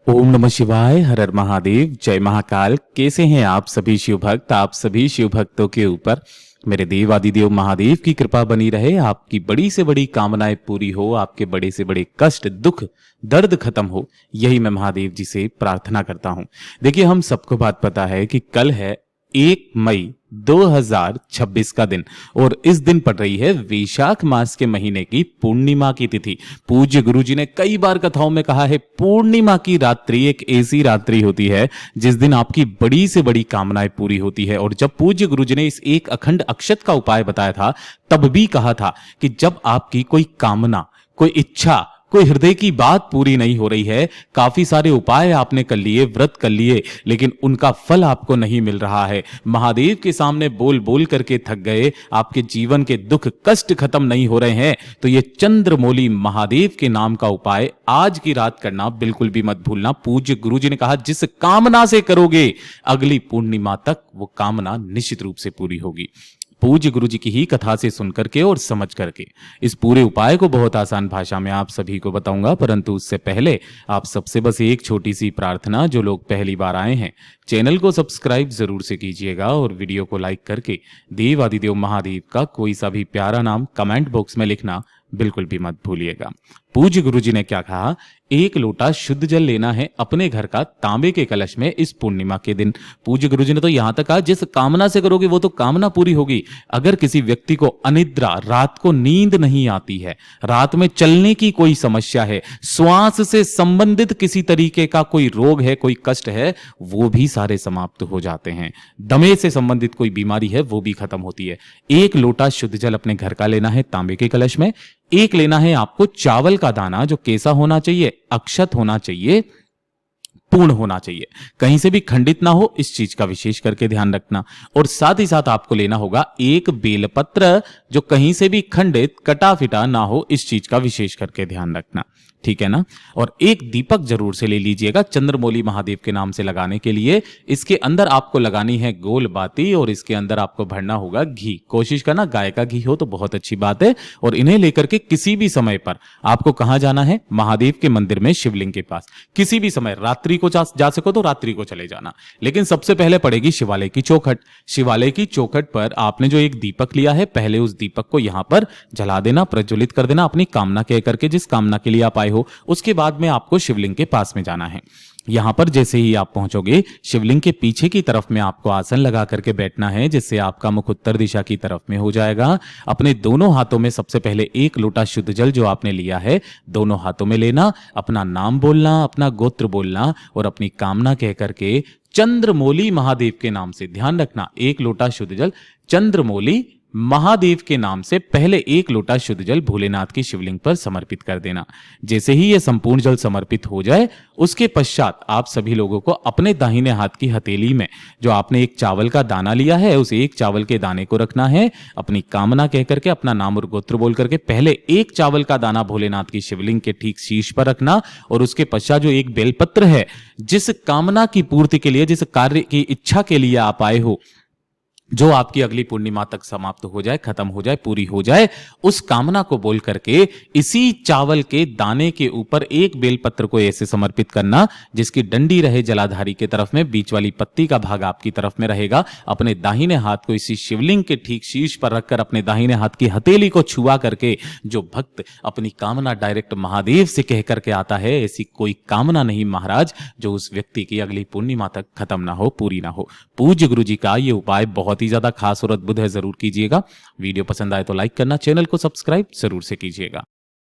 ओम नमः शिवाय। हर हर महादेव। जय महाकाल। कैसे हैं आप सभी शिव भक्त? आप सभी शिव भक्तों के ऊपर मेरे देव आदिदेव महादेव की कृपा बनी रहे। आपकी बड़ी से बड़ी कामनाएं पूरी हो, आपके बड़े से बड़े कष्ट दुख दर्द खत्म हो, यही मैं महादेव जी से प्रार्थना करता हूं। देखिए, हम सबको बात पता है कि कल है 1 मई 2026 का दिन और इस दिन पड़ रही है वैशाख मास के महीने की पूर्णिमा की तिथि। पूज्य गुरुजी ने कई बार कथाओं में कहा है, पूर्णिमा की रात्रि एक ऐसी रात्रि होती है जिस दिन आपकी बड़ी से बड़ी कामनाएं पूरी होती है। और जब पूज्य गुरुजी ने इस एक अखंड अक्षत का उपाय बताया था, तब भी कहा था कि जब आपकी कोई कामना, कोई इच्छा, कोई हृदय की बात पूरी नहीं हो रही है, काफी सारे उपाय आपने कर लिए, व्रत कर लिए, लेकिन उनका फल आपको नहीं मिल रहा है, महादेव के सामने बोल बोल करके थक गए, आपके जीवन के दुख कष्ट खत्म नहीं हो रहे हैं, तो ये चंद्रमौली महादेव के नाम का उपाय आज की रात करना बिल्कुल भी मत भूलना। पूज्य गुरुजी ने कहा, जिस कामना से करोगे अगली पूर्णिमा तक वो कामना निश्चित रूप से पूरी होगी। पूज्य गुरु जी की ही कथा से सुन करके और समझ करके इस पूरे उपाय को बहुत आसान भाषा में आप सभी को बताऊंगा, परंतु उससे पहले आप सबसे बस एक छोटी सी प्रार्थना। जो लोग पहली बार आए हैं, चैनल को सब्सक्राइब जरूर से कीजिएगा और वीडियो को लाइक करके देव आदिदेव महादेव का कोई सा भी प्यारा नाम कमेंट बॉक्स में लिखना बिल्कुल भी मत भूलिएगा। पूज्य गुरु जी ने क्या कहा, 1 लोटा शुद्ध जल लेना है अपने घर का तांबे के कलश में इस पूर्णिमा के दिन। पूज्य गुरु जी ने तो यहां तक कहा, जिस कामना से करोगे वो तो कामना पूरी होगी। अगर किसी व्यक्ति को अनिद्रा, रात को नींद नहीं आती है, रात में चलने की कोई समस्या है, श्वास से संबंधित किसी तरीके का कोई रोग है, कोई कष्ट है, वो भी सारे समाप्त हो जाते हैं। दमे से संबंधित कोई बीमारी है वो भी खत्म होती है। 1 लोटा शुद्ध जल अपने घर का लेना है तांबे के कलश में। 1 लेना है आपको चावल का दाना, जो कैसा होना चाहिए, अक्षत होना चाहिए, पूर्ण होना चाहिए, कहीं से भी खंडित ना हो, इस चीज का विशेष करके ध्यान रखना। और साथ ही साथ आपको लेना होगा 1 बेलपत्र, जो कहीं से भी खंडित कटा फिटा ना हो, इस चीज का विशेष करके ध्यान रखना, ठीक है ना। और 1 दीपक जरूर से ले लीजिएगा चंद्रमौली महादेव के नाम से लगाने के लिए। इसके अंदर आपको लगानी है गोल बाती और इसके अंदर आपको भरना होगा घी। कोशिश करना गाय का घी हो तो बहुत अच्छी बात है। और इन्हें लेकर के किसी भी समय पर आपको कहां जाना है, महादेव के मंदिर में शिवलिंग के पास। किसी भी समय, रात्रि को जा सको तो रात्रि को चले जाना, लेकिन सबसे पहले पड़ेगी शिवालय की चौखट। शिवालय की चौखट पर आपने जो 1 दीपक लिया है, पहले उस दीपक को यहां पर जला देना, प्रज्वलित कर देना, अपनी कामना कह करके, जिस कामना के लिए आप आए हो। उसके बाद में आपको शिवलिंग के पास में जाना है। यहां पर जैसे ही आप पहुंचोगे, शिवलिंग के पीछे की तरफ में आपको आसन लगा करके बैठना है, जिससे आपका मुख उत्तर दिशा की तरफ में हो जाएगा। अपने दोनों हाथों में सबसे पहले 1 लोटा शुद्ध जल जो आपने लिया है, दोनों हाथों में लेना, अपना नाम बोलना, अपना गोत्र बोलना और अपनी कामना कह करके चंद्रमौली महादेव के नाम से, ध्यान रखना, 1 लोटा शुद्ध जल चंद्रमौली महादेव के नाम से पहले 1 लोटा शुद्ध जल भोलेनाथ की शिवलिंग पर समर्पित कर देना। जैसे ही यह संपूर्ण जल समर्पित हो जाए, उसके पश्चात आप सभी लोगों को अपने दाहिने हाथ की हथेली में जो आपने 1 चावल का दाना लिया है, उस 1 चावल के दाने को रखना है। अपनी कामना कह करके, अपना नाम और गोत्र बोल करके पहले 1 चावल का दाना भोलेनाथ की शिवलिंग के ठीक शीर्ष पर रखना और उसके पश्चात जो 1 बेलपत्र है, जिस कामना की पूर्ति के लिए, जिस कार्य की इच्छा के लिए आप आए हो, जो आपकी अगली पूर्णिमा तक समाप्त हो जाए, खत्म हो जाए, पूरी हो जाए, उस कामना को बोल करके इसी चावल के दाने के ऊपर 1 बेलपत्र को ऐसे समर्पित करना, जिसकी डंडी रहे जलाधारी के तरफ में, बीच वाली पत्ती का भाग आपकी तरफ में रहेगा। अपने दाहिने हाथ को इसी शिवलिंग के ठीक शीर्ष पर रखकर अपने दाहिने हाथ की हथेली को छुआ करके, जो भक्त अपनी कामना डायरेक्ट महादेव से कह करके आता है, ऐसी कोई कामना नहीं महाराज जो उस व्यक्ति की अगली पूर्णिमा तक खत्म ना हो, पूरी ना हो। पूज्य गुरु जी का ये उपाय बहुत ही ज्यादा खास और अद्भुत है, जरूर कीजिएगा। वीडियो पसंद आए तो लाइक करना, चैनल को सब्सक्राइब जरूर से कीजिएगा।